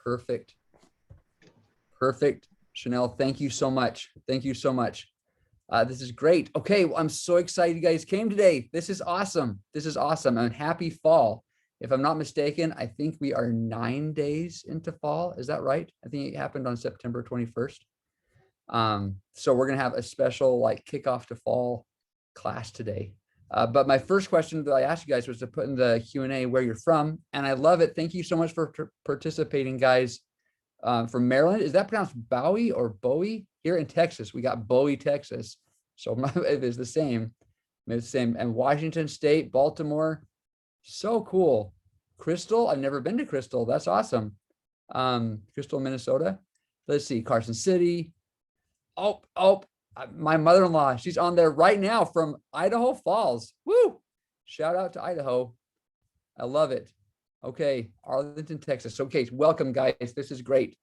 Perfect. Perfect. Chanel, thank you so much. Thank you so much. This is great. Okay, well, I'm so excited you guys came today. This is awesome. This is awesome. And happy fall. If I'm not mistaken, I think we are 9 days into fall. Is that right? I think it happened on September 21st. So we're gonna have a special like kickoff to fall class today. But my first question that I asked you guys was to put in the Q&A where you're from, and I love it. Thank you so much for participating, guys. From Maryland, is that pronounced Bowie or Bowie? Here in Texas, we got Bowie, Texas. So it is the same. It's the same. And Washington State, Baltimore, so cool. Crystal, I've never been to Crystal. That's awesome. Crystal, Minnesota. Let's see, Carson City. Oh, my mother-in-law, she's on there right now from Idaho Falls. Woo! Shout out to Idaho. I love it. Okay, Arlington, Texas. Okay, welcome, guys. This is great.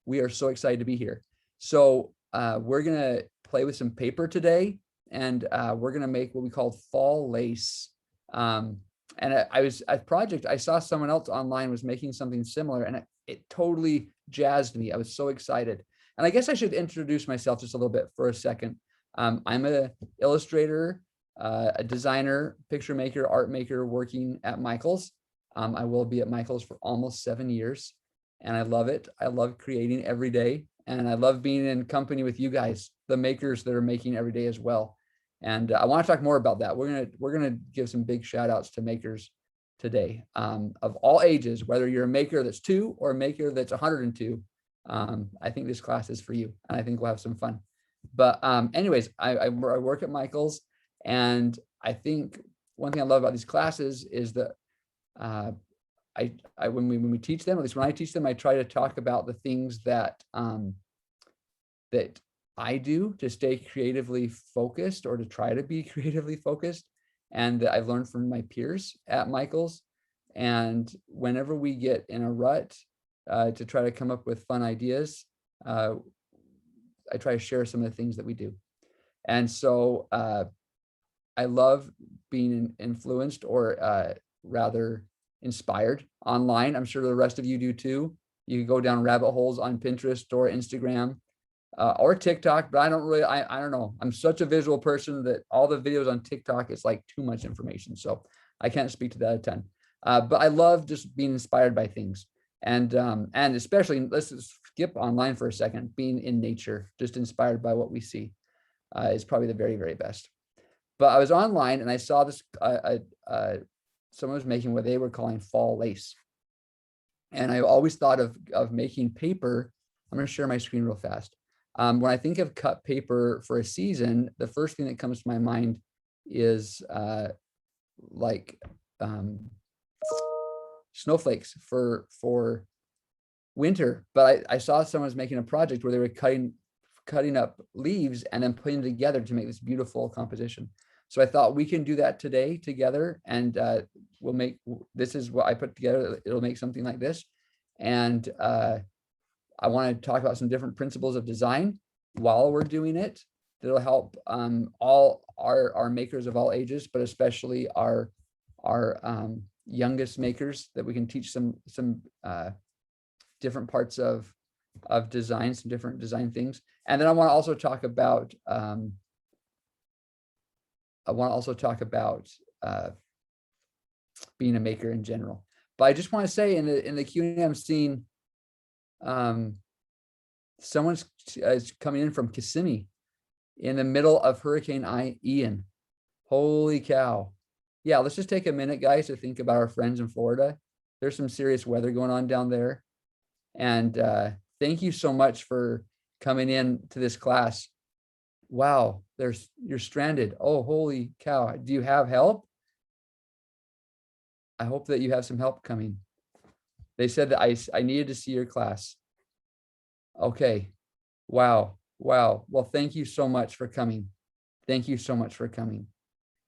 We are so excited to be here. So we're gonna play with some paper today, and we're gonna make what we call fall lace. And I was at project, I saw someone else online was making something similar, and it totally jazzed me. I was so excited. And I guess I should introduce myself just a little bit for a second. I'm an illustrator, a designer, picture maker, art maker working at Michaels. I will be at Michaels for almost 7 years, and I love it. I love creating every day, and I love being in company with you guys, the makers that are making every day as well. And I want to talk more about that. We're gonna give some big shout outs to makers today, of all ages, whether you're a maker that's 2 or a maker that's 102. I think this class is for you, and I think we'll have some fun. But anyways, I work at Michaels, and I think one thing I love about these classes is that when we teach them, at least when I teach them, I try to talk about the things that that I do to stay creatively focused, or to try to be creatively focused, and that I've learned from my peers at Michaels. And whenever we get in a rut, to try to come up with fun ideas, I try to share some of the things that we do. And so I love being influenced, or rather inspired online. I'm sure the rest of you do too. You can go down rabbit holes on Pinterest or Instagram or TikTok, but I don't know. I'm such a visual person that all the videos on TikTok is like too much information. So I can't speak to that a ton. But I love just being inspired by things. And especially, let's just skip online for a second, being in nature, just inspired by what we see, is probably the very, very best. But I was online and I saw this, someone was making what they were calling fall lace. And I always thought of making paper. I'm going to share my screen real fast. When I think of cut paper for a season, the first thing that comes to my mind is like snowflakes for winter. But I saw someone was making a project where they were cutting up leaves and then putting them together to make this beautiful composition. So I thought we can do that today together, and we'll make, this is what I put together. It'll make something like this. And I want to talk about some different principles of design while we're doing it. That'll help all our makers of all ages, but especially our youngest makers, that we can teach some different parts of design, some different design things. And then I want to also talk about being a maker in general. But I just want to say in the Q&A, I'm seeing someone's coming in from Kissimmee in the middle of Hurricane Ian. Holy cow. Yeah, let's just take a minute, guys, to think about our friends in Florida. There's some serious weather going on down there. And thank you so much for coming in to this class. Wow, you're stranded. Oh, holy cow. Do you have help? I hope that you have some help coming. They said that I needed to see your class. Okay. Wow. Well, thank you so much for coming. Thank you so much for coming.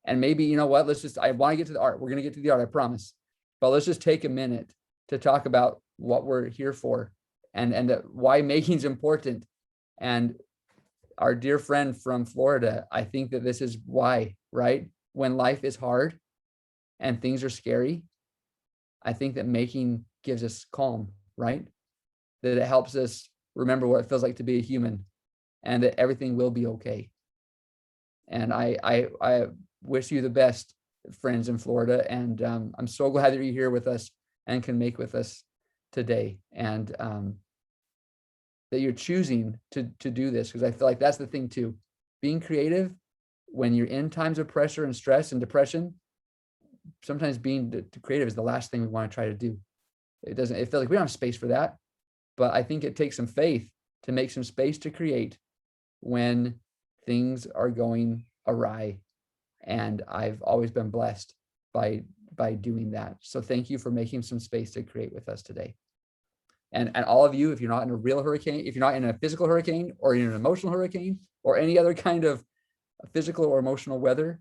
And maybe, you know what, I want to get to the art. We're going to get to the art, I promise. But let's just take a minute to talk about what we're here for, and why making is important. And our dear friend from Florida, I think that this is why, right? When life is hard and things are scary, I think that making gives us calm, right? That it helps us remember what it feels like to be a human, and that everything will be okay. And I wish you the best, friends in Florida. And I'm so glad that you're here with us and can make with us today. And that you're choosing to do this, because I feel like that's the thing too. Being creative when you're in times of pressure and stress and depression, sometimes being creative is the last thing we want to try to do. It feels like we don't have space for that. But I think it takes some faith to make some space to create when things are going awry. And I've always been blessed by doing that. So thank you for making some space to create with us today. And all of you, if you're not in a real hurricane, if you're not in a physical hurricane or in an emotional hurricane or any other kind of physical or emotional weather,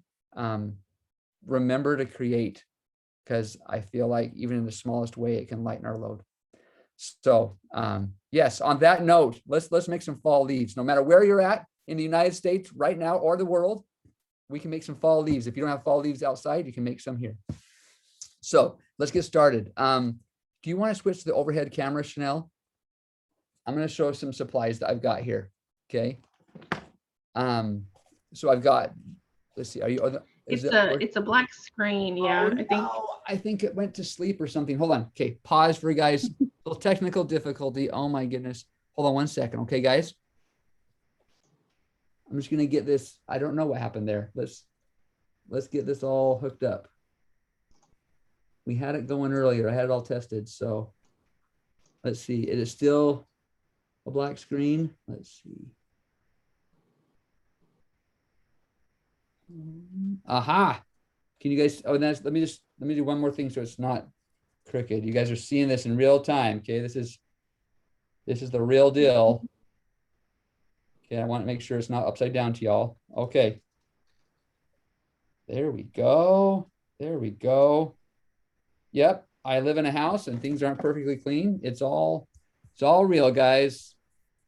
remember to create, because I feel like even in the smallest way, it can lighten our load. So yes, on that note, let's make some fall leaves. No matter where you're at in the United States right now or the world, we can make some fall leaves. If you don't have fall leaves outside, you can make some here. So let's get started. Do you want to switch to the overhead camera, Chanel? I'm going to show some supplies that I've got here. Okay. So I've got, let's see, it's a black screen. Yeah, oh, I think it went to sleep or something. Hold on. Okay, pause for guys. A little technical difficulty. Oh my goodness. Hold on 1 second. Okay, guys. I'm just gonna get this. I don't know what happened there. Let's get this all hooked up. We had it going earlier. I had it all tested. So let's see. It is still a black screen. Let's see. Aha. Can you guys, oh, let me do one more thing so it's not crooked. You guys are seeing this in real time. Okay, this is the real deal. Okay, I want to make sure it's not upside down to y'all. Okay. There we go. There we go. Yep, I live in a house and things aren't perfectly clean. It's all real, guys.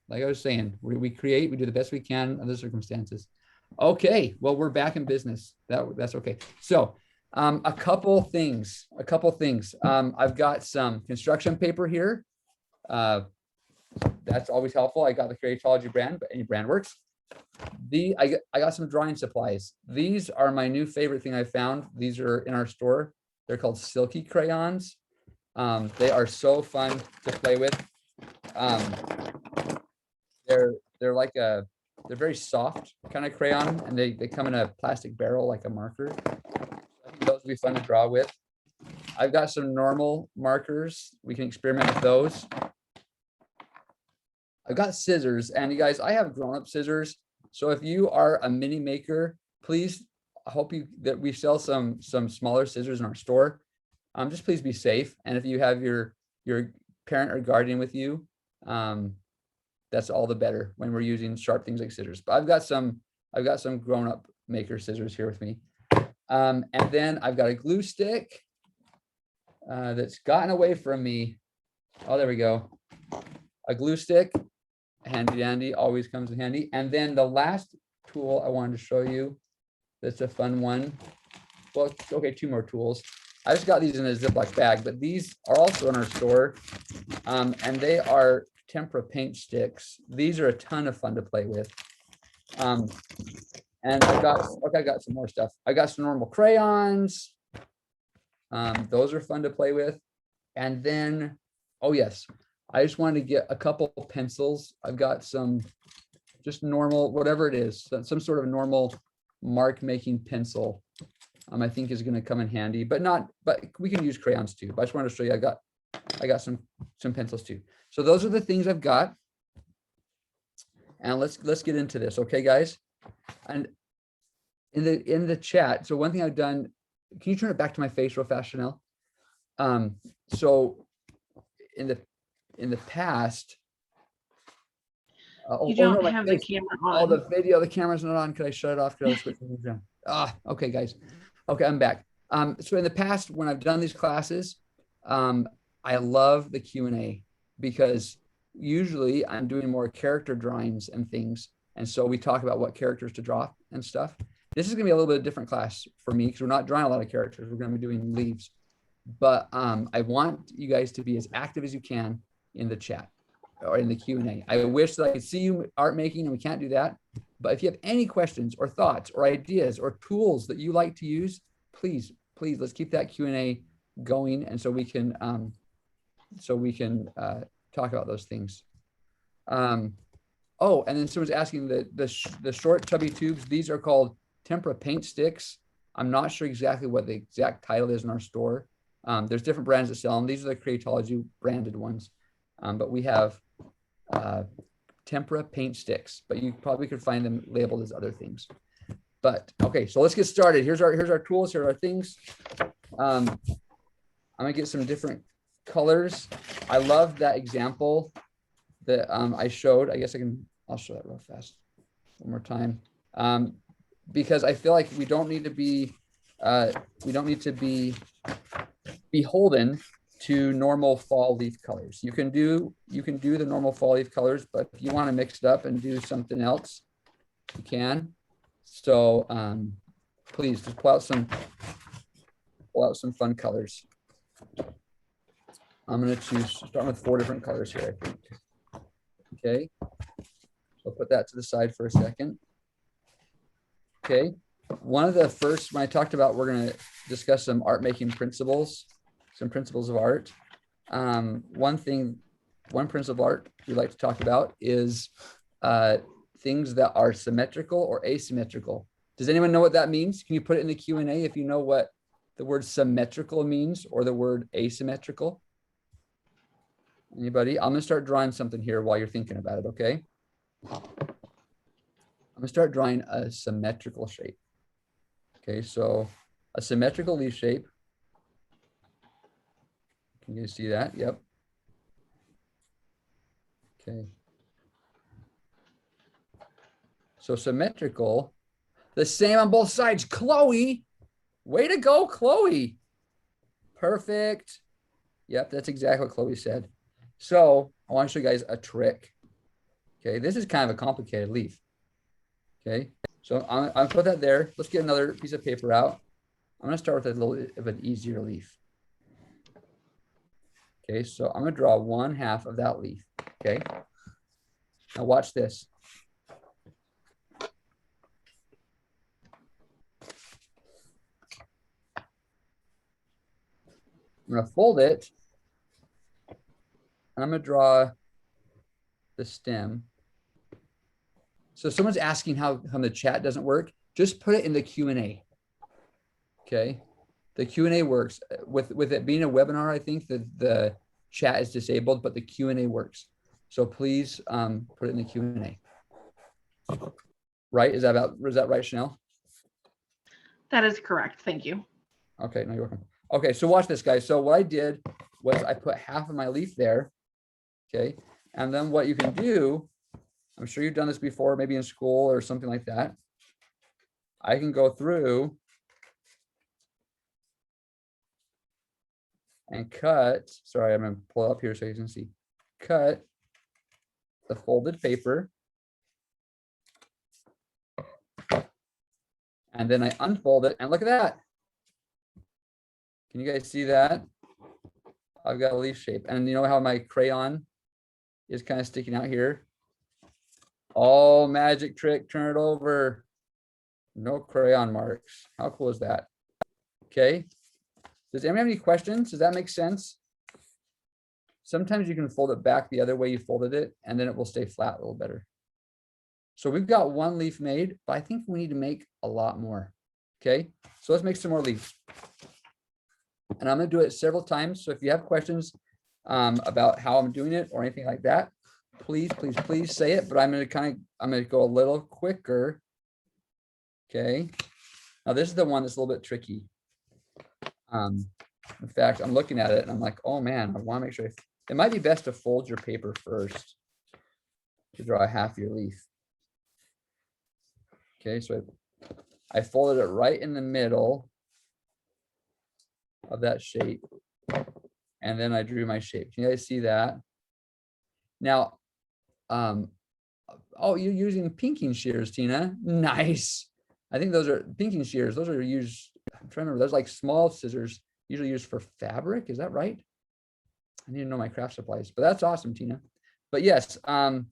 Like I was saying, we create, we do the best we can under circumstances. Okay, well, we're back in business. That's okay. So a couple things. I've got some construction paper here. That's always helpful. I got the Creatology brand, but any brand works. I got some drawing supplies. These are my new favorite thing I found. These are in our store. They're called silky crayons. They are so fun to play with. They're like they're very soft kind of crayon, and they come in a plastic barrel like a marker. I think those would be fun to draw with. I've got some normal markers. We can experiment with those. I've got scissors, and you guys, I have grown-up scissors. So if you are a mini maker, please, I hope that we sell some smaller scissors in our store. Just please be safe. And if you have your parent or guardian with you, that's all the better when we're using sharp things like scissors. But I've got some grown-up maker scissors here with me. And then I've got a glue stick that's gotten away from me. Oh, there we go. A glue stick, handy dandy, always comes in handy. And then the last tool I wanted to show you, that's a fun one. Well, okay, two more tools. I just got these in a Ziploc bag, but these are also in our store. And they are tempera paint sticks. These are a ton of fun to play with. And I got some more stuff. I got some normal crayons. Those are fun to play with. And then, oh yes, I just wanted to get a couple pencils. I've got some just normal, whatever it is, some sort of normal mark making pencil. I think is going to come in handy, but we can use crayons too. But I just wanted to show you, I got some pencils too. So those are the things I've got. And let's get into this. Okay, guys. And in the chat, so one thing I've done, can you turn it back to my face real fast, Chanel? So in the past, you don't have the camera on. Oh, the camera's not on. Could I shut it off? Could I switch things around? Okay, guys. Okay, I'm back. So in the past, when I've done these classes, I love the Q&A because usually I'm doing more character drawings and things. And so we talk about what characters to draw and stuff. This is gonna be a little bit different class for me because we're not drawing a lot of characters. We're gonna be doing leaves. but I want you guys to be as active as you can in the chat or in the Q&A. I wish that I could see you art making, and we can't do that. But if you have any questions or thoughts or ideas or tools that you like to use, please, let's keep that Q&A going, and so we can talk about those things. Oh, and then someone's asking the short chubby tubes. These are called tempera paint sticks. I'm not sure exactly what the exact title is in our store. There's different brands that sell them. These are the Creatology branded ones, but we have tempera paint sticks, but you probably could find them labeled as other things. But okay, so let's get started. Here's our tools. Here are our things. I'm gonna get some different colors. I love that example that I showed. I guess I'll show that real fast one more time, because I feel like we don't need to be beholden to normal fall leaf colors. You can do the normal fall leaf colors, but if you want to mix it up and do something else, you can. So please just pull out some fun colors. I'm going to start with 4 different colors here, I think. Okay, so I'll put that to the side for a second. Okay, one of the first, when I talked about, we're going to discuss some art making principles, some principles of art. One principle of art we like to talk about is things that are symmetrical or asymmetrical. Does anyone know what that means? Can you put it in the Q&A if you know what the word symmetrical means or the word asymmetrical? Anybody? I'm going to start drawing something here while you're thinking about it, okay? I'm going to start drawing a symmetrical shape. Okay, so a symmetrical leaf shape. Can you see that? Yep. Okay. So symmetrical, the same on both sides. Chloe, way to go, Chloe. Perfect. Yep, that's exactly what Chloe said. So I want to show you guys a trick. Okay, this is kind of a complicated leaf. Okay, so I'll put that there. Let's get another piece of paper out. I'm going to start with a little bit of an easier leaf. Okay, so I'm going to draw 1/2 of that leaf. Okay, now watch this. I'm going to fold it, and I'm going to draw the stem. So someone's asking how the chat doesn't work. Just put it in the Q&A. Okay, the Q&A works. With it being a webinar, I think that the chat is disabled, but the Q&A works. So please put it in the Q&A. Right? Is that right, Chanel? That is correct. Thank you. Okay, no, you're welcome. Okay, so watch this, guys. So what I did was I put 1/2 of my leaf there. Okay, and then what you can do, I'm sure you've done this before, maybe in school or something like that. I can go through and cut. Sorry, I'm going to pull it up here so you can see. Cut the folded paper. And then I unfold it, and look at that. Can you guys see that? I've got a leaf shape. And you know how my crayon is kind of sticking out here? Oh, magic trick, turn it over. No crayon marks. How cool is that? Okay. Does anyone have any questions? Does that make sense? Sometimes you can fold it back the other way you folded it, and then it will stay flat a little better. So we've got 1 leaf made, but I think we need to make a lot more. Okay, so let's make some more leaves. And I'm going to do it several times. So if you have questions about how I'm doing it or anything like that, please say it. But I'm going to go a little quicker. Okay. Now this is the one that's a little bit tricky. In fact, I'm looking at it and I'm like, oh man, I want to make sure it might be best to fold your paper first to draw 1/2 your leaf. Okay, so I folded it right in the middle of that shape, and then I drew my shape. Can you guys see that? Now, oh, you're using pinking shears, Tina. Nice. I think those are pinking shears. Those are used, I'm trying to remember, those like small scissors. usually used for fabric. Is that right? I need to know my craft supplies, but that's awesome, Tina. But yes, what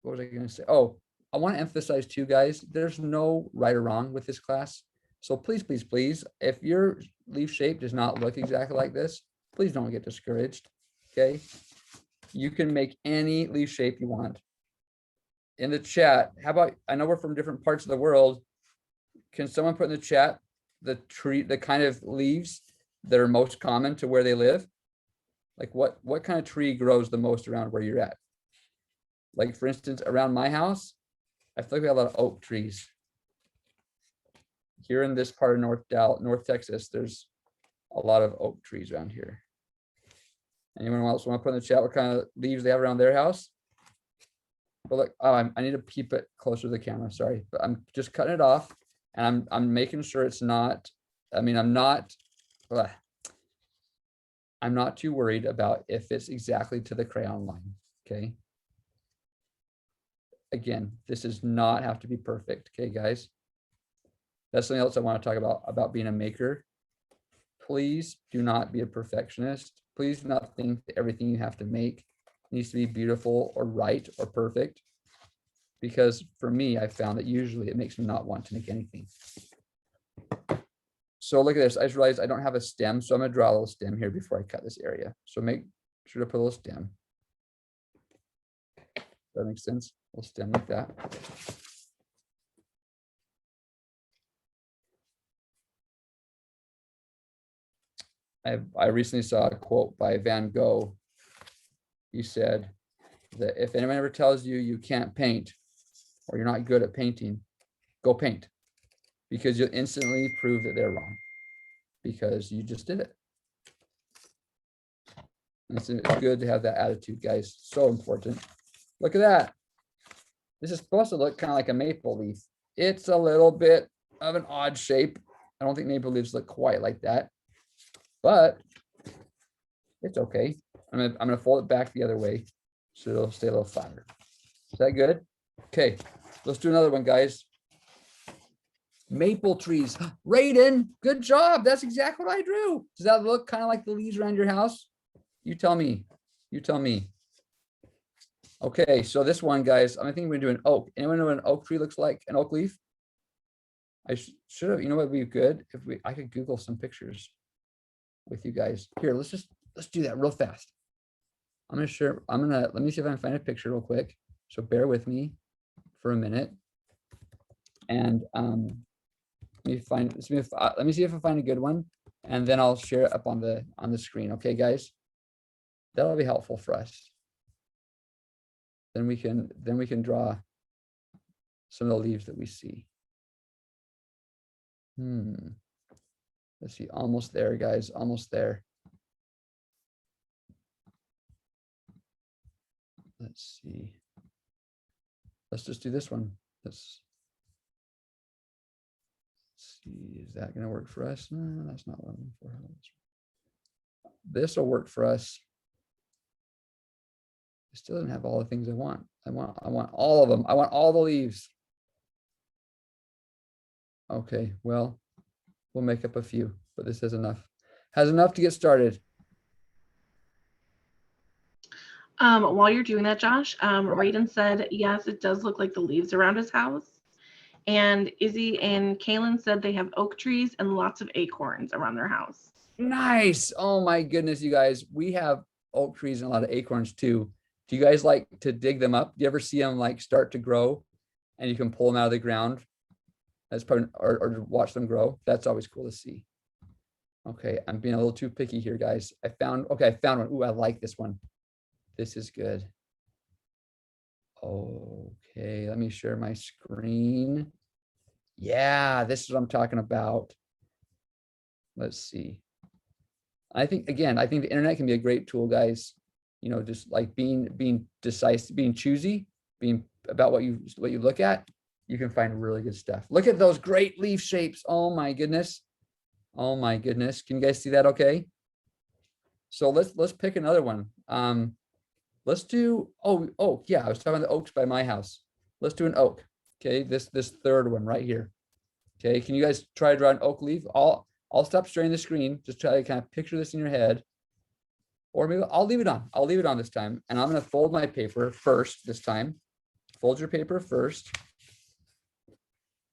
was I going to say? Oh, I want to emphasize too, guys, there's no right or wrong with this class. So please, please, please, if your leaf shape does not look exactly like this, please don't get discouraged. Okay. You can make any leaf shape you want. In the chat, how about, I know we're from different parts of the world. Can someone put in the chat the kind of leaves that are most common to where they live? Like what kind of tree grows the most around where you're at? Like for instance, around my house, I feel like we have a lot of oak trees. Here in this part of North Texas, there's a lot of oak trees around here. Anyone else want to put in the chat what kind of leaves they have around their house? But look, oh, I need to keep it closer to the camera. Sorry, but I'm just cutting it off, and I'm making sure it's not. I mean, I'm not too worried about if it's exactly to the crayon line. Okay. Again, this does not have to be perfect. Okay, guys. That's something else I want to talk about being a maker. Please do not be a perfectionist. Please do not think that everything you have to make needs to be beautiful or right or perfect. Because for me, I found that usually it makes me not want to make anything. So look at this. I just realized I don't have a stem. So I'm going to draw a little stem here before I cut this area. So make sure to put a little stem. That makes sense. A little stem like that. I recently saw a quote by Van Gogh. He said that if anyone ever tells you you can't paint or you're not good at painting, go paint, because you'll instantly prove that they're wrong because you just did it. And it's good to have that attitude, guys. So important. Look at that. This is supposed to look kind of like a maple leaf. It's a little bit of an odd shape. I don't think maple leaves look quite like that, but it's okay. I'm gonna fold it back the other way so it'll stay a little flatter. Is that good? Okay, let's do another one, guys. Maple trees. Raiden, good job. That's exactly what I drew. Does that look kind of like the leaves around your house? You tell me. You tell me. Okay, so this one, guys, I think we're gonna do an oak. Anyone know what an oak tree looks like? An oak leaf? I should have. You know what would be good if I could Google some pictures with you guys. Here, let's do that real fast. Let me see if I can find a picture real quick. So bear with me for a minute. And let me see if I find a good one, and then I'll share it up on the screen. Okay, guys, that'll be helpful for us. Then we can draw some of the leaves that we see. Let's see, almost there, guys, almost there. Let's see. Let's just do this one. Let's see, is that going to work for us? No, that's not what I'm looking for. This will work for us. I still don't have all the things I want. I want all of them. I want all the leaves. Okay, well, we'll make up a few, but this is enough. Has enough to get started. While you're doing that, Josh, Raiden said, yes, it does look like the leaves around his house. And Izzy and Kaylin said they have oak trees and lots of acorns around their house. Nice. Oh my goodness, you guys. We have oak trees and a lot of acorns too. Do you guys like to dig them up? Do you ever see them like start to grow and you can pull them out of the ground? That's probably, or watch them grow. That's always cool to see. Okay, I'm being a little too picky here, guys. I found one. Ooh, I like this one. This is good. Okay, let me share my screen. Yeah, this is what I'm talking about. Let's see. I think the internet can be a great tool, guys. You know, just like being decisive, being choosy, being about what you look at, you can find really good stuff. Look at those great leaf shapes. Oh my goodness. Oh my goodness. Can you guys see that okay? So let's pick another one. Let's do, oh yeah, I was talking about the oaks by my house. Let's do an oak. Okay, this third one right here. Okay, can you guys try to draw an oak leaf? I'll stop sharing the screen. Just try to kind of picture this in your head. Or maybe I'll leave it on. I'll leave it on this time. And I'm going to fold my paper first this time. Fold your paper first.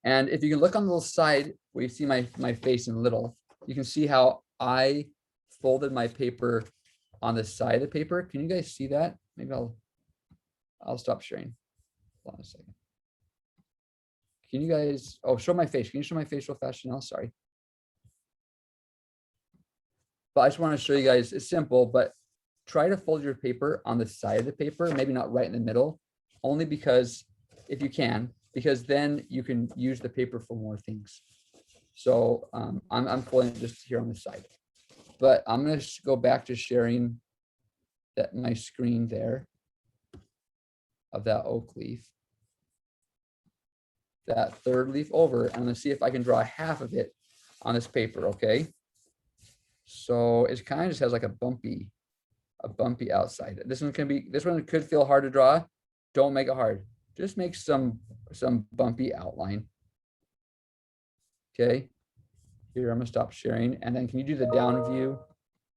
And if you can look on the little side where you see my face in little, you can see how I folded my paper on the side of the paper. Can you guys see that? Maybe I'll stop sharing. Hold on a second. Can you guys, oh, show my face. Can you show my face real fast, Chanel? Sorry. But I just want to show you guys, it's simple, but try to fold your paper on the side of the paper, maybe not right in the middle, only because if you can, because then you can use the paper for more things. So I'm folding it just here on the side, but I'm going to go back to sharing my screen there of that oak leaf. That third leaf over, and I'm going to see if I can draw half of it on this paper. Okay. So it kind of just has like a bumpy outside. This one could feel hard to draw. Don't make it hard. Just make some bumpy outline. Okay. Here, I'm gonna stop sharing. And then can you do the down view,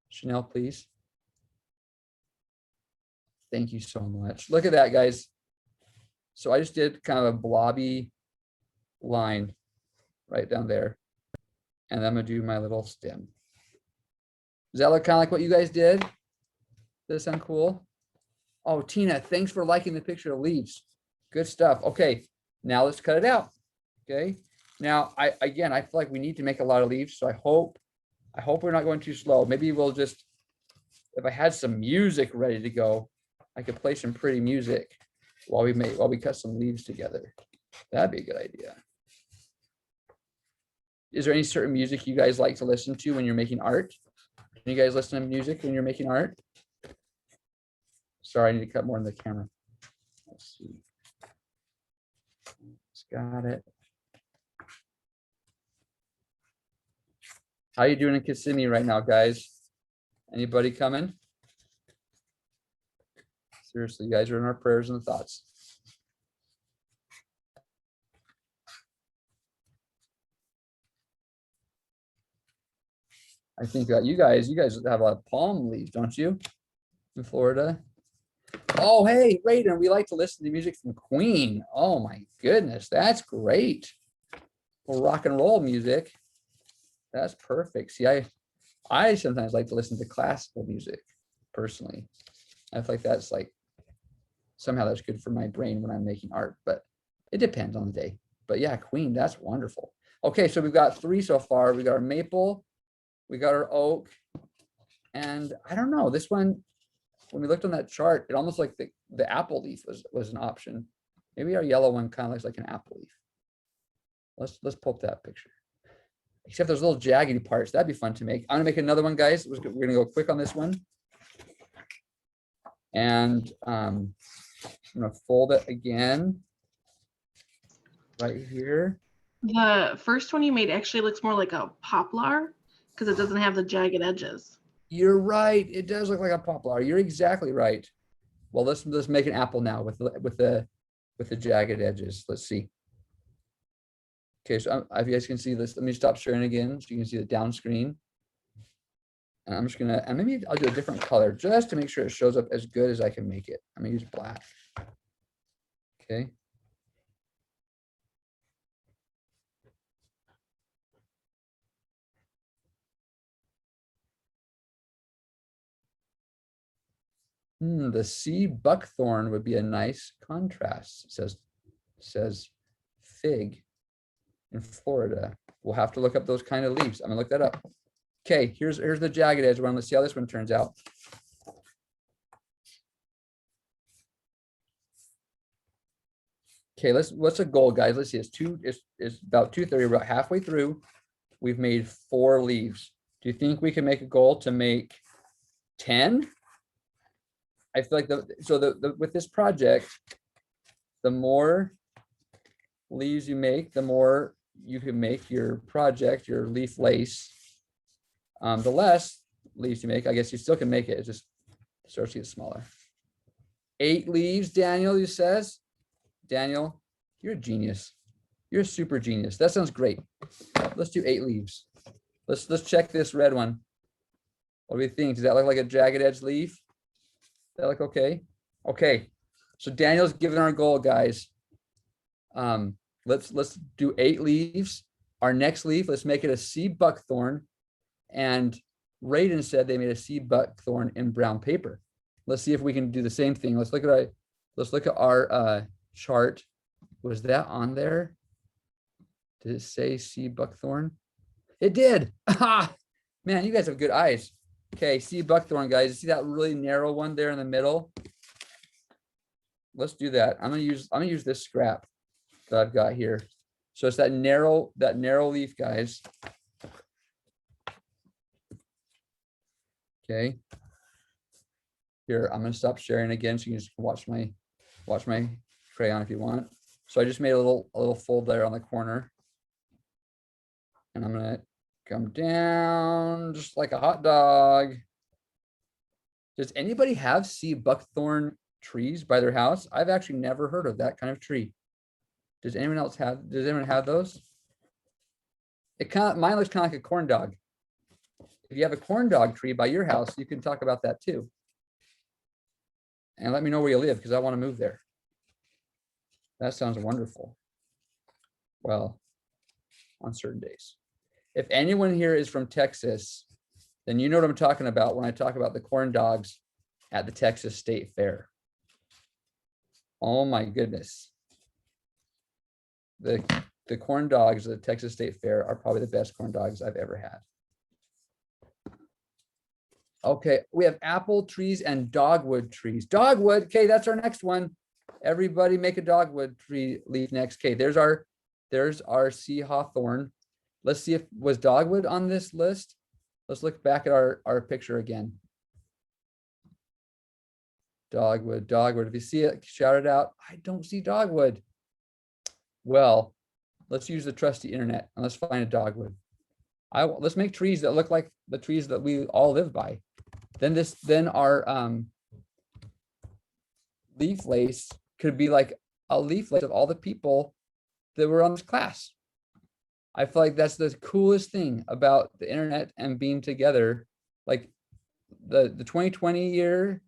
Chanel, please? Thank you so much. Look at that, guys. So I just did kind of a blobby line right down there. And I'm gonna do my little stem. Does that look kind of like what you guys did? Does that sound cool? Oh, Tina, thanks for liking the picture of leaves. Good stuff. Okay, now let's cut it out. Okay. Now, I feel like we need to make a lot of leaves, so I hope we're not going too slow. Maybe we'll just, if I had some music ready to go, I could play some pretty music while we cut some leaves together. That'd be a good idea. Is there any certain music you guys like to listen to when you're making art? Can you guys listen to music when you're making art? Sorry, I need to cut more in the camera. Let's see. Got it. How you doing in Kissimmee right now, guys? Anybody coming? Seriously, you guys are in our prayers and thoughts. I think that you guys have a lot of palm leaves, don't you? In Florida. Oh, hey, Raiden, we like to listen to music from Queen. Oh my goodness, that's great. Well, rock and roll music. That's perfect. See, I sometimes like to listen to classical music personally. I feel like that's like somehow that's good for my brain when I'm making art, but it depends on the day. But yeah, Queen, that's wonderful. Okay, so we've got 3 so far. We got our maple, we got our oak, and I don't know, this one, when we looked on that chart, it almost like the apple leaf was an option. Maybe our yellow one kind of looks like an apple leaf. Let's pull up that picture. Except those little jaggedy parts, that'd be fun to make. I'm gonna make another one, guys. We're gonna go quick on this one. And I'm gonna fold it again right here. The first one you made actually looks more like a poplar because it doesn't have the jagged edges. You're right. It does look like a poplar. You're exactly right. Well, let's make an apple now with the jagged edges. Let's see. Okay, so if you guys can see this, let me stop sharing again so you can see the down screen. And I'm just gonna, and maybe I'll do a different color just to make sure it shows up as good as I can make it. I'm gonna use black. Okay. The sea buckthorn would be a nice contrast. It says fig in Florida. We'll have to look up those kind of leaves. I'm gonna look that up. Okay, here's the jagged edge one. Let's see how this one turns out. Okay, what's a goal, guys? Let's see. It's about 2:30. We're about halfway through. We've made 4 leaves. Do you think we can make a goal to make 10? I feel like with this project, the more leaves you make, the more you can make your project, your leaf lace. The less leaves you make, I guess you still can make it. It just starts to get smaller. 8 leaves, Daniel, you says. Daniel, you're a genius. You're a super genius. That sounds great. Let's do 8 leaves. Let's check this red one. What do we think? Does that look like a jagged edge leaf? Does that look okay? Okay. So Daniel's given our goal, guys. Let's do 8 leaves. Our next leaf, let's make it a sea buckthorn. And Raiden said they made a sea buckthorn in brown paper. Let's see if we can do the same thing. Let's look at our chart. Was that on there? Did it say sea buckthorn? It did. Man, you guys have good eyes. Okay, sea buckthorn, guys. You see that really narrow one there in the middle? Let's do that. I'm gonna use this scrap that I've got here. So it's that narrow leaf, guys. Okay. Here, I'm gonna stop sharing again so you can just watch my crayon if you want. So I just made a little fold there on the corner. And I'm gonna come down just like a hot dog. Does anybody have sea buckthorn trees by their house? I've actually never heard of that kind of tree. Does anyone have those? Mine looks kind of like a corn dog. If you have a corn dog tree by your house, you can talk about that too. And let me know where you live because I want to move there. That sounds wonderful. Well, on certain days. If anyone here is from Texas, then you know what I'm talking about when I talk about the corn dogs at the Texas State Fair. Oh my goodness. The corn dogs at the Texas State Fair are probably the best corn dogs I've ever had. Okay, we have apple trees and dogwood trees. Dogwood, okay, that's our next one. Everybody make a dogwood tree leaf next. Okay, there's our sea hawthorn. Let's see if was dogwood on this list. Let's look back at our picture again. Dogwood. If you see it, shout it out. I don't see dogwood. Well, let's use the trusty internet and let's find a dogwood. Let's make trees that look like the trees that we all live by. Then our leaf lace could be like a leaf lace of all the people that were on this class. I feel like that's the coolest thing about the internet and being together. Like the 2020 year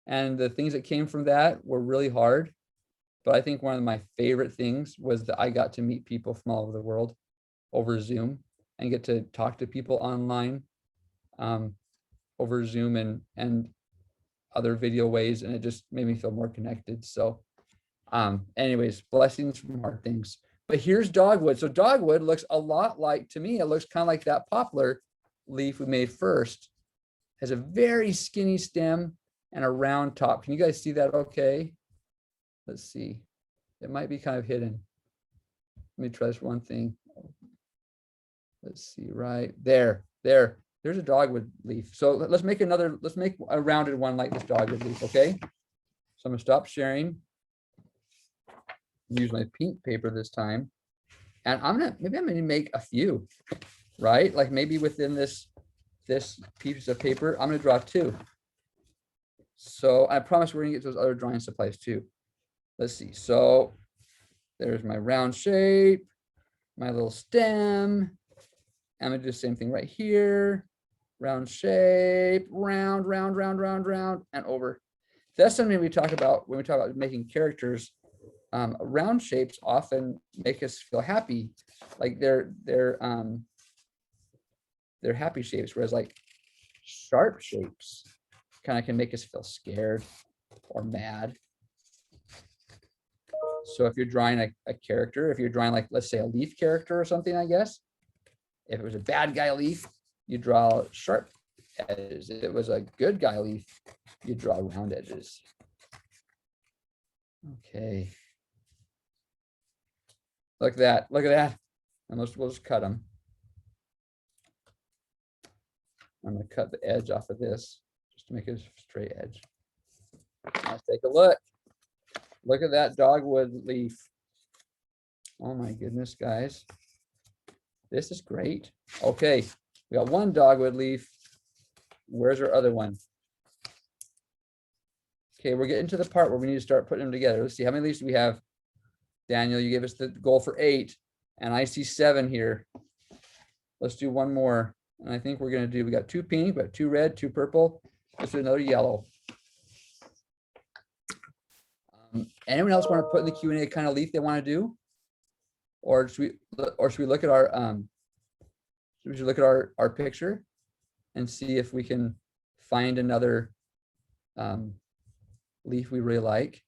and the things that came from that were really hard. But I think one of my favorite things was that I got to meet people from all over the world over Zoom and get to talk to people online over Zoom and other video ways. And it just made me feel more connected. So anyways, blessings from hard things. But here's dogwood. So dogwood looks a lot like, to me, it looks kind of like that poplar leaf we made first. Has a very skinny stem and a round top. Can you guys see that okay? Let's see. It might be kind of hidden. Let me try this one thing. Let's see, right there. There's a dogwood leaf. So let's make a rounded one like this dogwood leaf, okay? So I'm gonna stop sharing. Use my pink paper this time. And maybe I'm gonna make a few, right? Like maybe within this piece of paper, I'm gonna draw 2. So I promise we're gonna get those other drawing supplies too. Let's see. So there's my round shape, my little stem. I'm gonna do the same thing right here. Round shape, round, and over. That's something we talk about when we talk about making characters. Round shapes often make us feel happy, like they're happy shapes, whereas like sharp shapes kind of can make us feel scared or mad. So if you're drawing a character, if you're drawing like, let's say a leaf character or something, I guess, if it was a bad guy leaf, you draw sharp edges. If it was a good guy leaf, you draw round edges. Okay. Look at that. Look at that. And we'll just cut them. I'm going to cut the edge off of this just to make it a straight edge. Let's take a look. Look at that dogwood leaf. Oh my goodness, guys. This is great. Okay, we got one dogwood leaf. Where's our other one? Okay, we're getting to the part where we need to start putting them together. Let's see, how many leaves do we have? Daniel, you gave us the goal for 8, and I see 7 here. Let's do one more. And I think we're gonna do, we got 2 pink, but 2 red, 2 purple. Let's do another yellow. Anyone else want to put in the Q&A kind of leaf they want to do? Or should we look at our we should look at our picture and see if we can find another leaf we really like.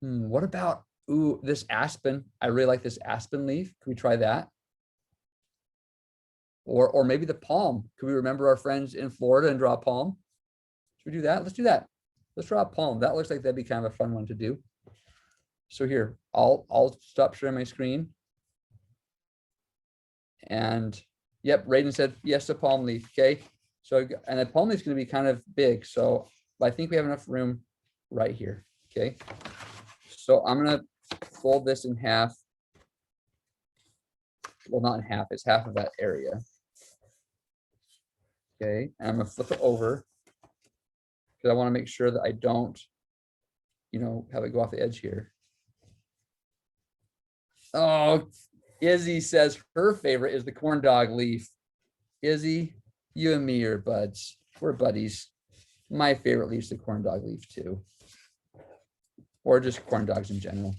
What about, ooh, this aspen? I really like this aspen leaf. Can we try that? Or maybe the palm. Could we remember our friends in Florida and draw a palm? Should we do that? Let's do that. Let's draw a palm. That looks like that'd be kind of a fun one to do. So here, I'll stop sharing my screen. And yep, Raiden said yes, a palm leaf. Okay. So, and the palm leaf is going to be kind of big. So I think we have enough room right here. Okay. So I'm going to fold this in half. Well, not in half, it's half of that area. Okay. And I'm going to flip it over because I want to make sure that I don't, have it go off the edge here. Oh, Izzy says her favorite is the corn dog leaf. Izzy, you and me are buds. We're buddies. My favorite leaf is the corn dog leaf too. Or just corn dogs in general.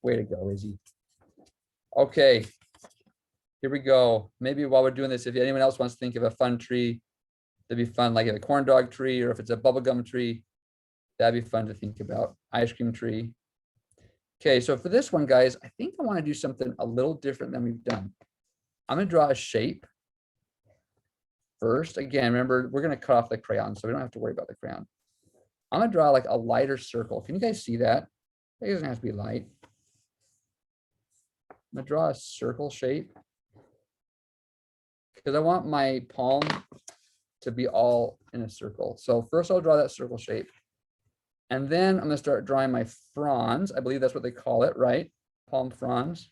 Way to go, Izzy. Okay, here we go. Maybe while we're doing this, if anyone else wants to think of a fun tree, that'd be fun, like a corn dog tree, or if it's a bubblegum tree, that'd be fun to think about. Ice cream tree. Okay, so for this one, guys, I think I want to do something a little different than we've done. I'm going to draw a shape first. Again, remember, we're going to cut off the crayon, so we don't have to worry about the crayon. I'm going to draw like a lighter circle. Can you guys see that? It doesn't have to be light. I'm going to draw a circle shape because I want my palm to be all in a circle. So first I'll draw that circle shape. And then I'm going to start drawing my fronds. I believe that's what they call it, right? Palm fronds.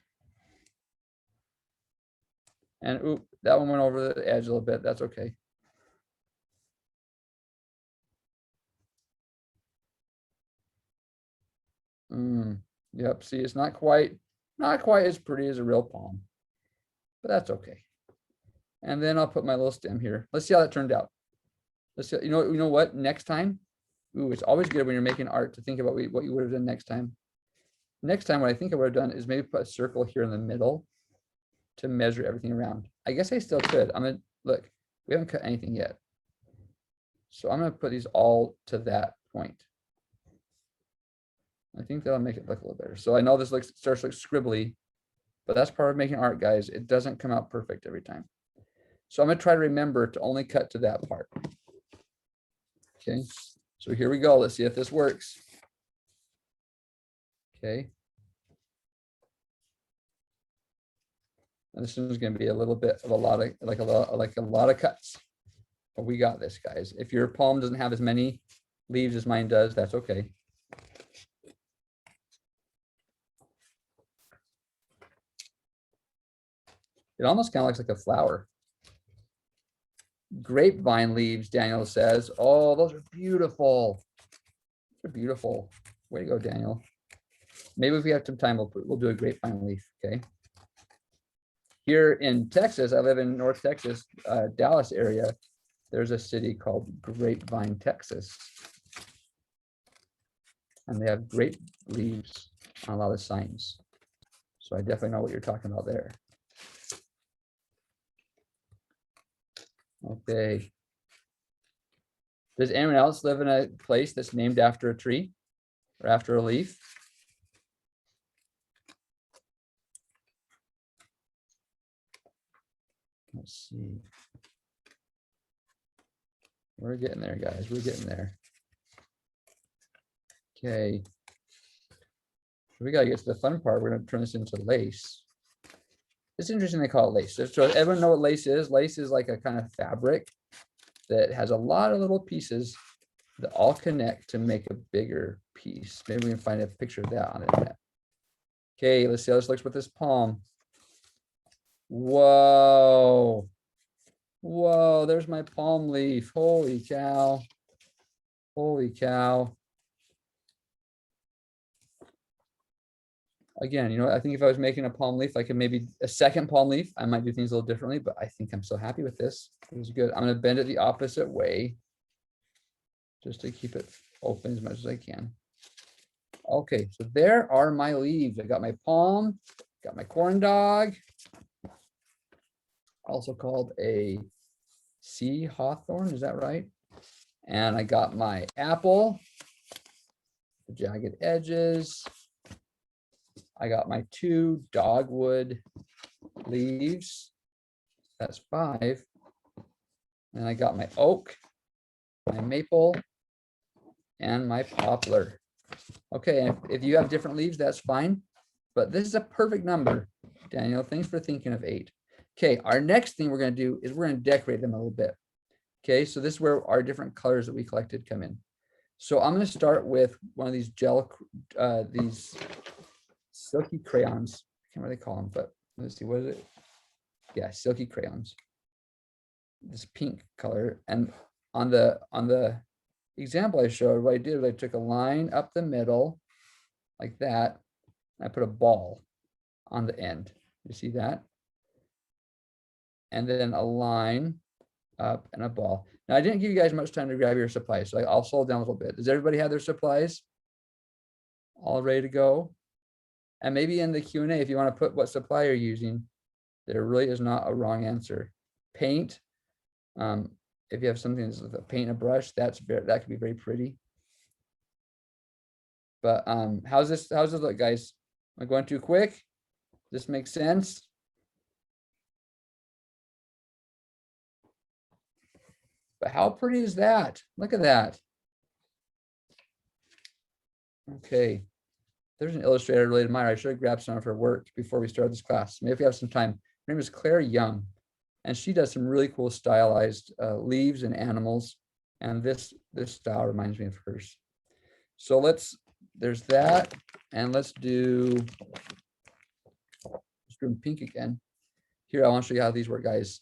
And oop, that one went over the edge a little bit. That's okay. Yep, see, it's not quite as pretty as a real palm, but that's okay. And then I'll put my little stem here. Let's see how that turned out. Let's see, you know what? Next time, ooh, it's always good when you're making art to think about what you would have done next time. Next time, what I think I would have done is maybe put a circle here in the middle to measure everything around. I guess I still could. I'm gonna look, we haven't cut anything yet. So I'm gonna put these all to that point. I think that'll make it look a little better. So I know this starts to look scribbly, but that's part of making art, guys. It doesn't come out perfect every time. So I'm gonna try to remember to only cut to that part. Okay, so here we go. Let's see if this works. Okay. And this is going to be a little bit of a lot of cuts. But we got this, guys. If your palm doesn't have as many leaves as mine does, that's okay. It almost kind of looks like a flower. Grapevine leaves, Daniel says. Oh, those are beautiful. They're beautiful. Way to go, Daniel. Maybe if we have some time, we'll do a grapevine leaf, okay? Here in Texas, I live in North Texas, Dallas area. There's a city called Grapevine, Texas. And they have grape leaves on a lot of signs. So I definitely know what you're talking about there. Okay. Does anyone else live in a place that's named after a tree or after a leaf? Let's see. We're getting there, guys. We're getting there. Okay. We got to get to the fun part. We're going to turn this into lace. It's interesting they call it lace. So everyone know what lace is? Lace is like a kind of fabric that has a lot of little pieces that all connect to make a bigger piece. Maybe we can find a picture of that on the internet. Okay, let's see how this looks with this palm. Whoa. Whoa, there's my palm leaf. Holy cow. Holy cow. Again, you know, I think if I was making a palm leaf, I could maybe a second palm leaf, I might do things a little differently, but I think I'm so happy with this. It was good. I'm going to bend it the opposite way just to keep it open as much as I can. Okay, so there are my leaves. I got my palm, got my corn dog, also called a sea hawthorn, is that right? And I got my apple, the jagged edges. I got my 2 dogwood leaves. That's 5. And I got my oak, my maple, and my poplar. Okay, and if you have different leaves, that's fine. But this is a perfect number. Daniel, thanks for thinking of 8. Okay, our next thing we're going to do is we're going to decorate them a little bit. Okay, so this is where our different colors that we collected come in. So I'm going to start with one of these these silky crayons. I can't really call them, but let's see, what is it? Yeah, silky crayons. This pink color. And on the example I showed, what I did was I took a line up the middle like that. And I put a ball on the end. You see that? And then a line up and a ball. Now I didn't give you guys much time to grab your supplies, so I'll slow down a little bit. Does everybody have their supplies all ready to go? And maybe in the Q&A, if you want to put what supply you're using, there really is not a wrong answer. Paint. If you have something that's with a paint and a brush, that could be very pretty. But how's this look, guys? Am I going too quick? Does this make sense? But how pretty is that? Look at that. Okay. There's an illustrator I really admire. I should have grabbed some of her work before we started this class. Maybe if we have some time. Her name is Claire Young, and she does some really cool stylized leaves and animals. And this style reminds me of hers. So there's that. And let's do pink again. Here, I want to show you how these work, guys.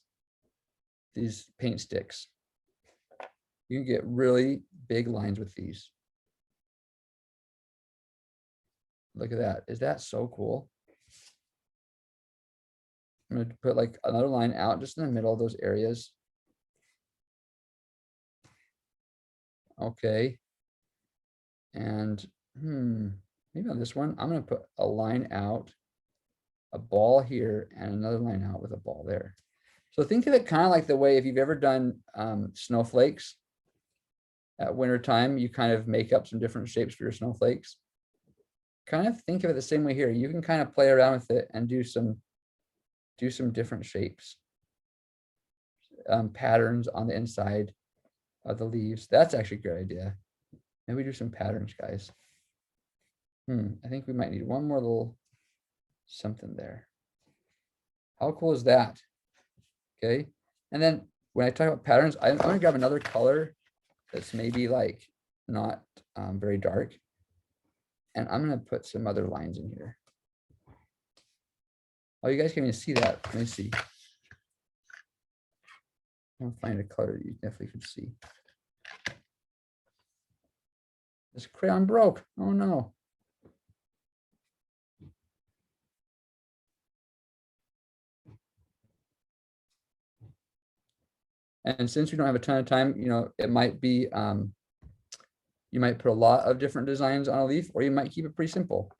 These paint sticks. You can get really big lines with these. Look at that. Is that so cool? I'm going to put like another line out just in the middle of those areas. Okay. And maybe on this one, I'm going to put a line out, a ball here, and another line out with a ball there. So think of it kind of like the way if you've ever done snowflakes at winter time, you kind of make up some different shapes for your snowflakes. Kind of think of it the same way here. You can kind of play around with it and do some different shapes, patterns on the inside of the leaves. That's actually a great idea. Maybe do some patterns, guys. I think we might need one more little something there. How cool is that? Okay. And then when I talk about patterns, I'm going to grab another color that's maybe like not very dark. And I'm going to put some other lines in here. Oh, you guys can't even see that. Let me see. I'll find a color that you definitely could see. This crayon broke. Oh no. And since we don't have a ton of time, you know, it might be, you might put a lot of different designs on a leaf, or you might keep it pretty simple.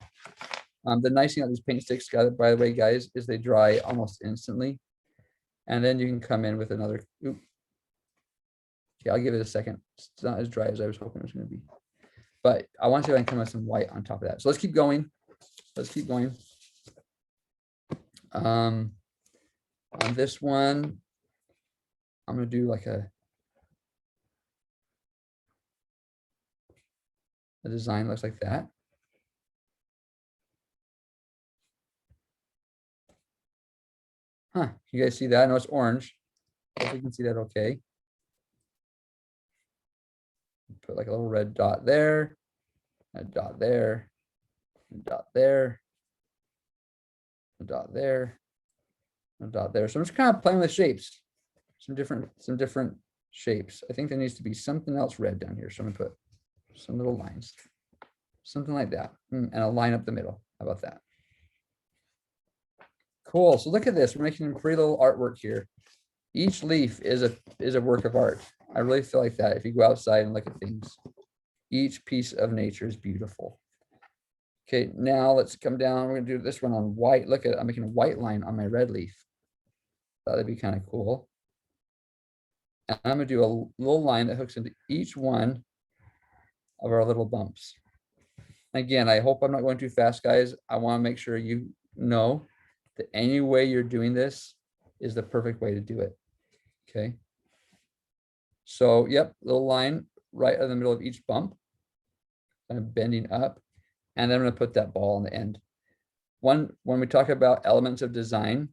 The nice thing about these paint sticks, by the way, guys, is they dry almost instantly. And then you can come in with another, okay, I'll give it a second. It's not as dry as I was hoping it was going to be. But I want to see if I can come with some white on top of that. So let's keep going. Let's keep going. On this one, I'm going to do like a design looks like that. Huh, you guys see that? I know it's orange. Hope you can see that okay. Put like a little red dot there, a dot there, a dot there, a dot there, a dot there. So I'm just kind of playing with shapes, some different shapes. I think there needs to be something else red down here. So I'm gonna put some little lines, something like that, and a line up the middle. How about that? Cool. So look at this. We're making a pretty little artwork here. Each leaf is a work of art. I really feel like that if you go outside and look at things. Each piece of nature is beautiful. Okay, now let's come down. We're gonna do this one on white. Look at, I'm making a white line on my red leaf. That'd be kind of cool. And I'm gonna do a little line that hooks into each one of our little bumps. Again, I hope I'm not going too fast, guys. I want to make sure you know that any way you're doing this is the perfect way to do it. Okay. So, yep, little line right in the middle of each bump, kind of bending up. And then I'm going to put that ball on the end. When we talk about elements of design,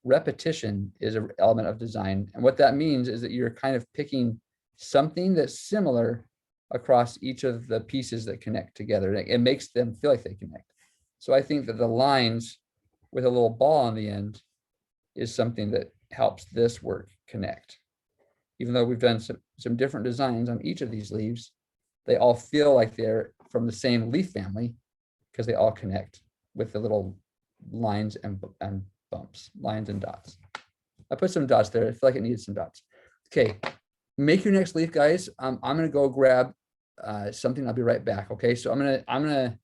repetition is an element of design. And what that means is that you're kind of picking something that's similar across each of the pieces that connect together. It makes them feel like they connect. So I think that the lines with a little ball on the end is something that helps this work connect. Even though we've done some different designs on each of these leaves, they all feel like they're from the same leaf family because they all connect with the little lines and bumps, lines and dots. I put some dots there. I feel like it needed some dots. Okay, make your next leaf, guys. I'm gonna go grab something. I'll be right back. Okay, so I'm gonna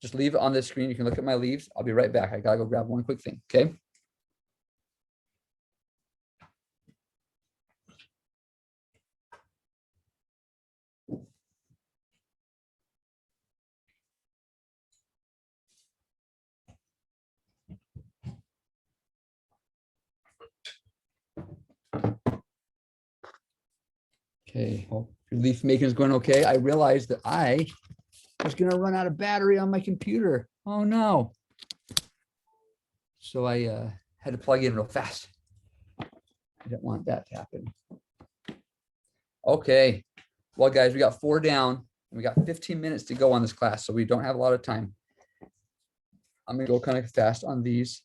just leave it on this screen. You can look at my leaves. I'll be right back. I gotta go grab one quick thing. Okay. Okay, hope your leaf making is going okay. I realized that I was going to run out of battery on my computer. Oh no. So I had to plug in real fast. I didn't want that to happen. Okay. Well, guys, we got 4 down and we got 15 minutes to go on this class, so we don't have a lot of time. I'm going to go kind of fast on these.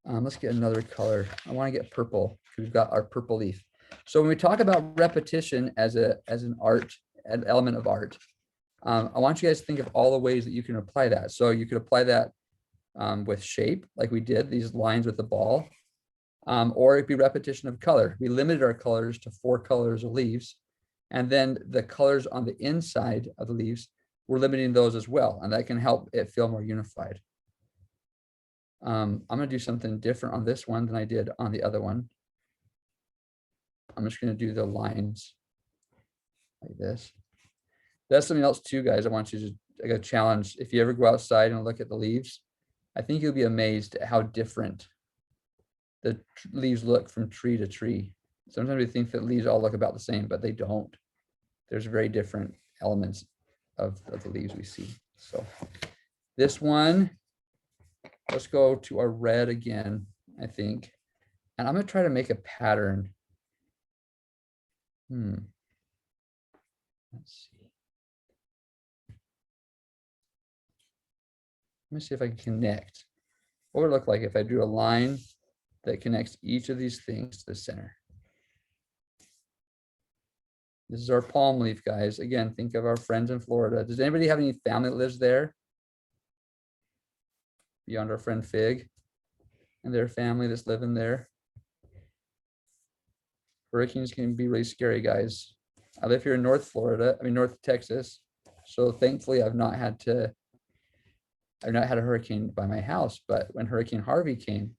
Let's get another color. I want to get purple because we've got our purple leaf. So when we talk about repetition as an element of art, I want you guys to think of all the ways that you can apply that. So you could apply that with shape, like we did, these lines with the ball, or it'd be repetition of color. We limited our colors to 4 colors of leaves, and then the colors on the inside of the leaves, we're limiting those as well, and that can help it feel more unified. I'm going to do something different on this one than I did on the other one. I'm just going to do the lines like this. That's something else too, guys. I want you to, like a challenge. If you ever go outside and look at the leaves, I think you'll be amazed at how different the leaves look from tree to tree. Sometimes we think that leaves all look about the same, but they don't. There's very different elements of the leaves we see. So this one, let's go to our red again, I think. And I'm going to try to make a pattern. Let's see. Let me see if I can connect. What would it look like if I drew a line that connects each of these things to the center? This is our palm leaf, guys. Again, think of our friends in Florida. Does anybody have any family that lives there? Beyond our friend Fig and their family that's living there? Hurricanes can be really scary, guys. I live here in North Texas. So thankfully I've not had a hurricane by my house, but when Hurricane Harvey came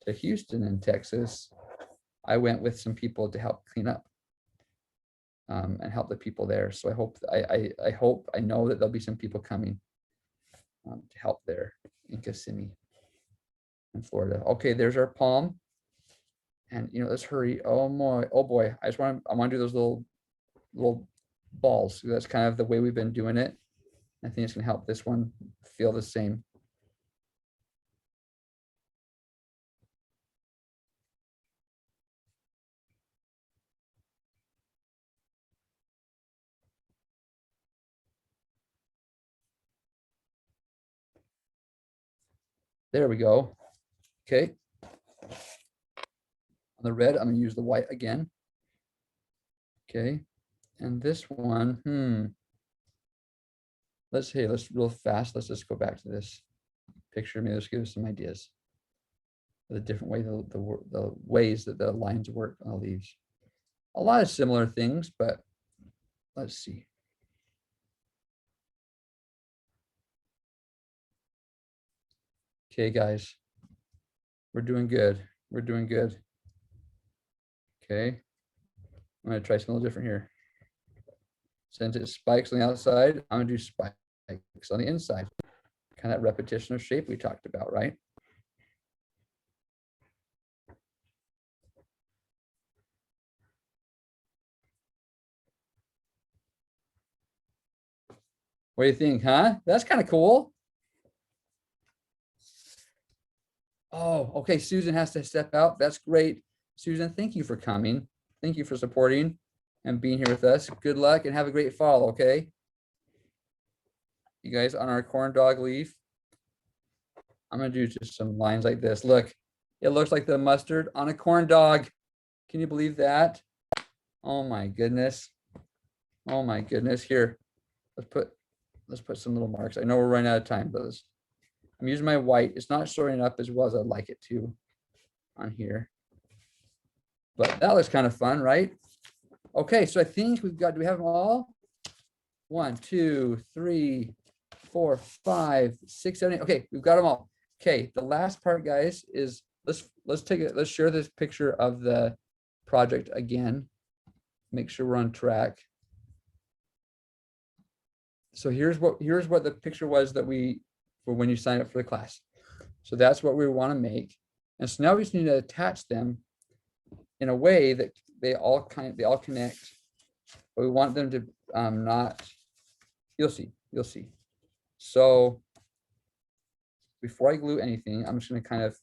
to Houston in Texas, I went with some people to help clean up and help the people there. So I know that there'll be some people coming to help there in Kissimmee in Florida. Okay, there's our palm. And let's hurry. Oh boy. I want to do those little balls. That's kind of the way we've been doing it. I think it's gonna help this one feel the same. There we go. Okay. On the red, I'm gonna use the white again. Okay. And this one, let's real fast. Let's just go back to this picture. Maybe let's give us some ideas. the different way the ways that the lines work on the leaves. A lot of similar things, but let's see. Okay, guys, we're doing good. We're doing good. Okay, I'm gonna try something a little different here. Since it spikes on the outside, I'm gonna do spikes on the inside. Kind of that repetition of shape we talked about, right? What do you think, huh? That's kind of cool. Oh, okay. Susan has to step out. That's great. Susan, thank you for coming. Thank you for supporting and being here with us. Good luck and have a great fall, okay? You guys, on our corn dog leaf, I'm gonna do just some lines like this. Look, it looks like the mustard on a corn dog. Can you believe that? Oh my goodness. Oh my goodness. Here, let's put some little marks. I know we're running out of time, but I'm using my white. It's not showing up as well as I'd like it to on here. But that looks kind of fun, right? Okay, so I think we've got, do we have them all? 1, 2, 3, 4, 5, 6, 7, 8. Okay, we've got them all. Okay, the last part, guys, is let's share this picture of the project again. Make sure we're on track. So here's what the picture was that for when you sign up for the class. So that's what we want to make. And so now we just need to attach them in a way that they all connect, but we want them to not, you'll see. So before I glue anything, I'm just going to kind of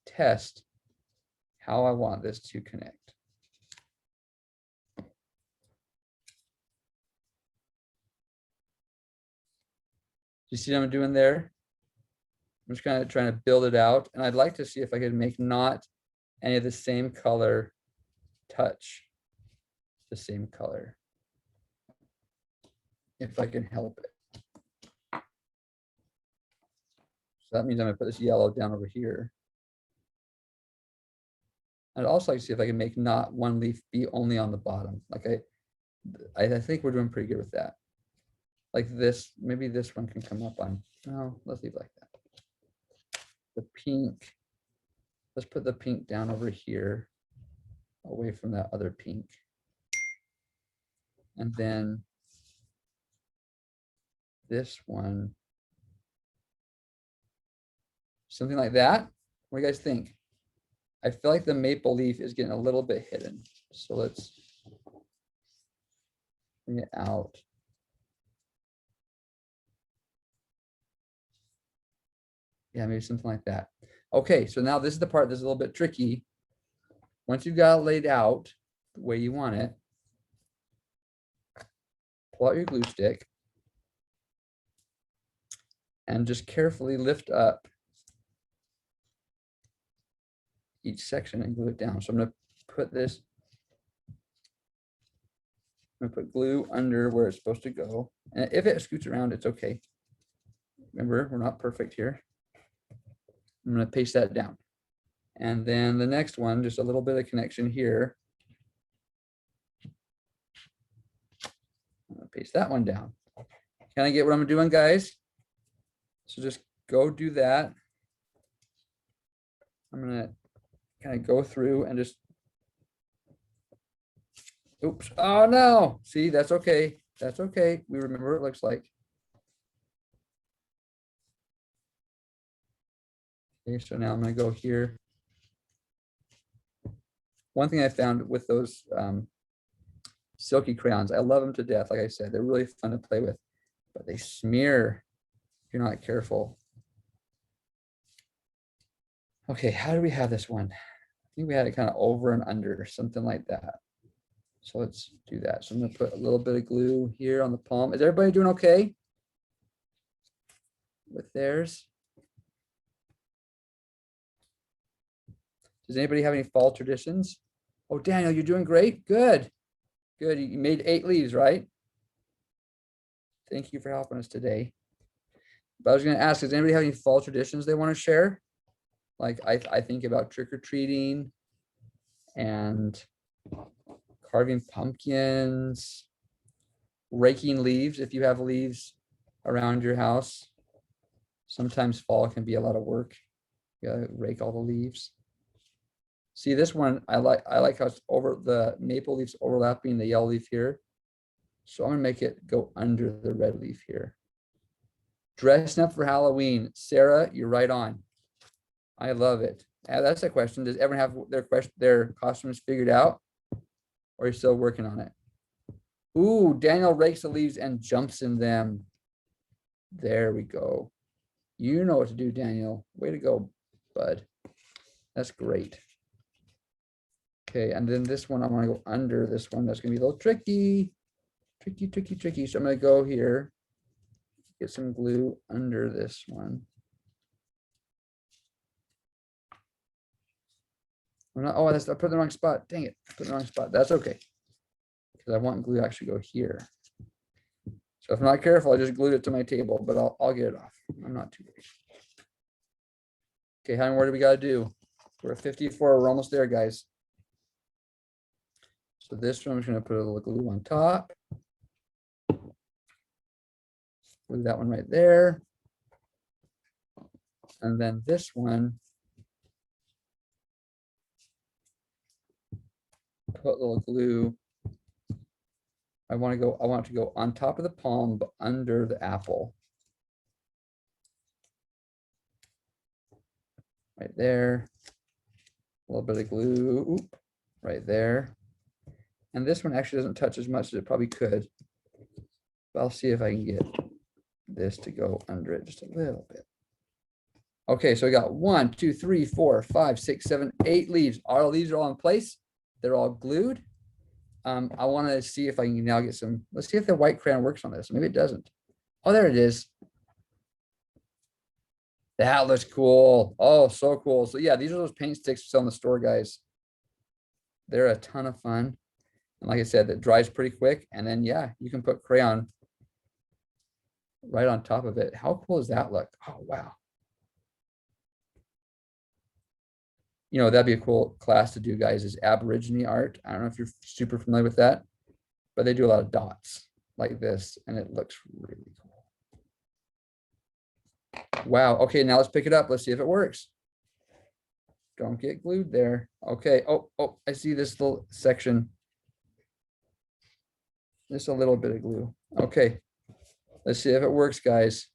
test how I want this to connect. Do you see what I'm doing there? I'm just kind of trying to build it out, and I'd like to see if I could make not any of the same color touch the same color, if I can help it. So that means I'm gonna put this yellow down over here. I'd also like to see if I can make not one leaf be only on the bottom. Like I think we're doing pretty good with that. Like this, maybe this one can come up on, no, let's leave it like that. The pink, let's put the pink down over here, away from that other pink. And then this one, something like that. What do you guys think? I feel like the maple leaf is getting a little bit hidden. So let's bring it out. Yeah, maybe something like that. Okay, so now this is the part that's a little bit tricky. Once you've got it laid out the way you want it, pull out your glue stick and just carefully lift up each section and glue it down. So I'm going to put this, I'm going to put glue under where it's supposed to go. And if it scoots around, it's okay. Remember, we're not perfect here. I'm going to paste that down. And then the next one, just a little bit of connection here. I'm going to paste that one down. Can I get what I'm doing, guys? So just go do that. I'm going to kind of go through and just, oops, oh no, see, that's okay. That's okay. We remember what it looks like. Okay, so now I'm going to go here. One thing I found with those silky crayons, I love them to death. Like I said, they're really fun to play with, but they smear if you're not careful. Okay, how do we have this one? I think we had it kind of over and under, something like that. So let's do that. So I'm going to put a little bit of glue here on the palm. Is everybody doing okay with theirs? Does anybody have any fall traditions? Oh, Daniel, you're doing great. Good. Good. You made 8 leaves, right? Thank you for helping us today. But I was going to ask, does anybody have any fall traditions they want to share? Like I think about trick-or-treating and carving pumpkins, raking leaves if you have leaves around your house. Sometimes fall can be a lot of work. You gotta rake all the leaves. See this one, I like how it's over the maple leaves overlapping the yellow leaf here. So I'm gonna make it go under the red leaf here. Dressing up for Halloween. Sarah, you're right on. I love it. That's a question. Does everyone have their costumes figured out? Or are you still working on it? Ooh, Daniel rakes the leaves and jumps in them. There we go. You know what to do, Daniel. Way to go, bud. That's great. Okay, and then this one, I want to go under this one. That's going to be a little tricky. Tricky. So I'm going to go here, get some glue under this one. Oh, I put it in the wrong spot. Dang it, I put it in the wrong spot. That's okay, because I want glue to actually go here. So if I'm not careful, I just glued it to my table, but I'll get it off. I'm not too worried. Okay, how many more do we got to do? We're at 54. We're almost there, guys. So this one, I'm just going to put a little glue on top. Glue that one right there. And then this one, put a little glue. I want it to go on top of the palm, but under the apple. Right there. A little bit of glue, right there. And this one actually doesn't touch as much as it probably could. But I'll see if I can get this to go under it just a little bit. Okay, so we got 1, 2, 3, 4, 5, 6, 7, 8 leaves. All leaves are all in place. They're all glued. I want to see if I can now get some. Let's see if the white crayon works on this. Maybe it doesn't. Oh, there it is. That looks cool. Oh, so cool. So yeah, these are those paint sticks we sell in the store, guys. They're a ton of fun. And like I said, it dries pretty quick. And then, yeah, you can put crayon right on top of it. How cool does that look? Oh, wow. You know, that'd be a cool class to do, guys, is Aborigine art. I don't know if you're super familiar with that, but they do a lot of dots like this, and it looks really cool. Wow. Okay, now let's pick it up. Let's see if it works. Don't get glued there. Okay. Oh, I see this little section. Just a little bit of glue. Okay. Let's see if it works, guys.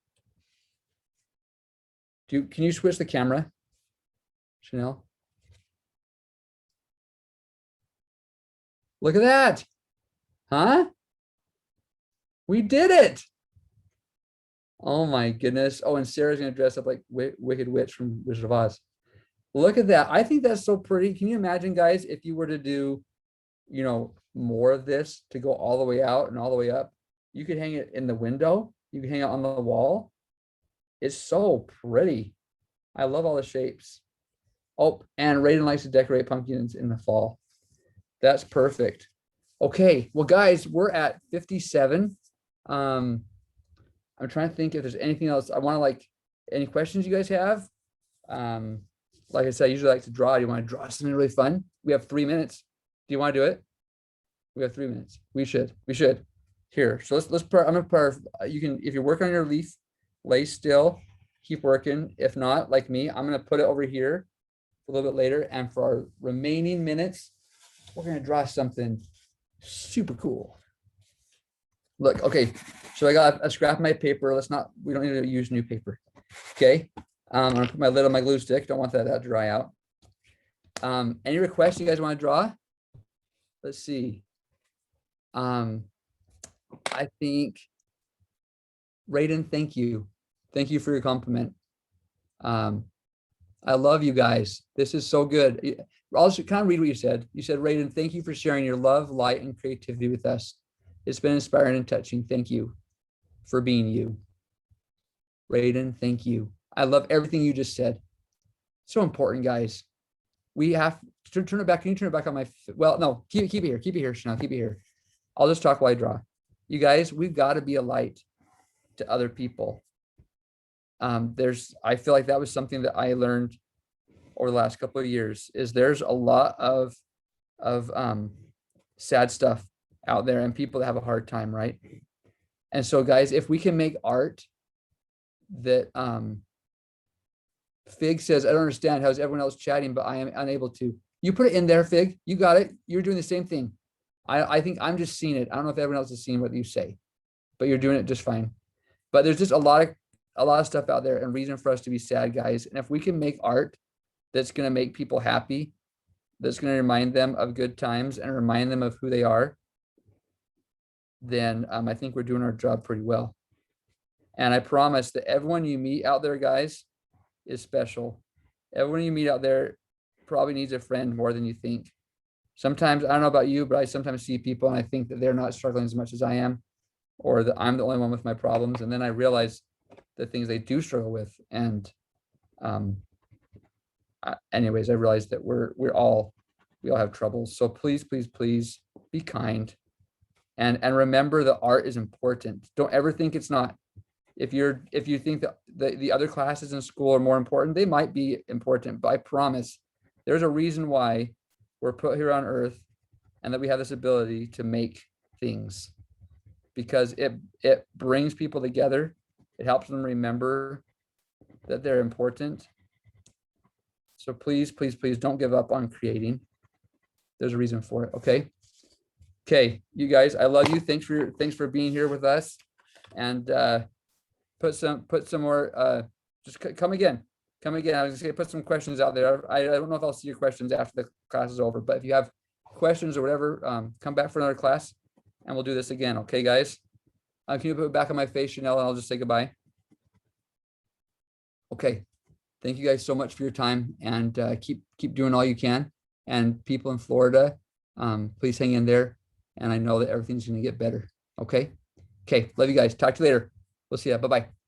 Can you switch the camera, Chanel? Look at that. Huh? We did it. Oh my goodness. Oh, and Sarah's gonna dress up like Wicked Witch from Wizard of Oz. Look at that. I think that's so pretty. Can you imagine, guys, if you were to do, you know, more of this to go all the way out and all the way up? You could hang it in the window. You can hang it on the wall. It's so pretty. I love all the shapes. Oh, and Raiden likes to decorate pumpkins in the fall. That's perfect. Okay, well, guys, we're at 57. I'm trying to think if there's anything else. I want to like any questions you guys have. Like I said, I usually like to draw. Do you want to draw something really fun? We have 3 minutes. Do you want to do it? We have 3 minutes. We should. Here. So let's put. I'm gonna put. You can, if you're working on your leaf, lay still, keep working. If not, like me, I'm gonna put it over here a little bit later. And for our remaining minutes, we're gonna draw something super cool. Look, okay. So I got a scrap of my paper. We don't need to use new paper. Okay. I'm gonna put my lid on my glue stick. Don't want that to dry out. Any requests you guys want to draw? Let's see. I think, Raiden, thank you. Thank you for your compliment. I love you guys. This is so good. I'll just kind of read what you said. You said, Raiden, thank you for sharing your love, light, and creativity with us. It's been inspiring and touching. Thank you for being you. Raiden, thank you. I love everything you just said. So important, guys. We have to turn it back. Can you turn it back on my, well, no, keep it here. Keep it here, Chanel. Keep it here. I'll just talk while I draw. You guys, we've got to be a light to other people. I feel like that was something that I learned over the last couple of years is there's a lot of sad stuff out there and people that have a hard time, right? And so guys, if we can make art that Fig says, I don't understand, how's everyone else chatting, but I am unable to. You put it in there, Fig. You got it. You're doing the same thing. I think I'm just seeing it. I don't know if everyone else is seeing what you say, but you're doing it just fine. But there's just a lot of stuff out there and reason for us to be sad, guys. And if we can make art that's going to make people happy, that's going to remind them of good times and remind them of who they are, then I think we're doing our job pretty well. And I promise that everyone you meet out there, guys, is special. Everyone you meet out there probably needs a friend more than you think. Sometimes, I don't know about you, but I sometimes see people and I think that they're not struggling as much as I am, or that I'm the only one with my problems. And then I realize the things they do struggle with. And anyways, I realize that we all have troubles. So please, please, please be kind. And remember that art is important. Don't ever think it's not. If you think that the other classes in school are more important, they might be important, but I promise there's a reason why we're put here on earth and that we have this ability to make things, because it brings people together. It helps them remember that they're important. So please, please, please don't give up on creating. There's a reason for it. Okay, you guys, I love you. Thanks for being here with us. And put some more, just come again. I was gonna say, put some questions out there. I don't know if I'll see your questions after the class is over, but if you have questions or whatever, come back for another class and we'll do this again. Okay, guys? Can you put it back on my face, Chanel, and I'll just say goodbye? Okay. Thank you guys so much for your time, and keep doing all you can. And people in Florida, please hang in there. And I know that everything's going to get better. Okay. Love you guys. Talk to you later. We'll see you. Bye-bye.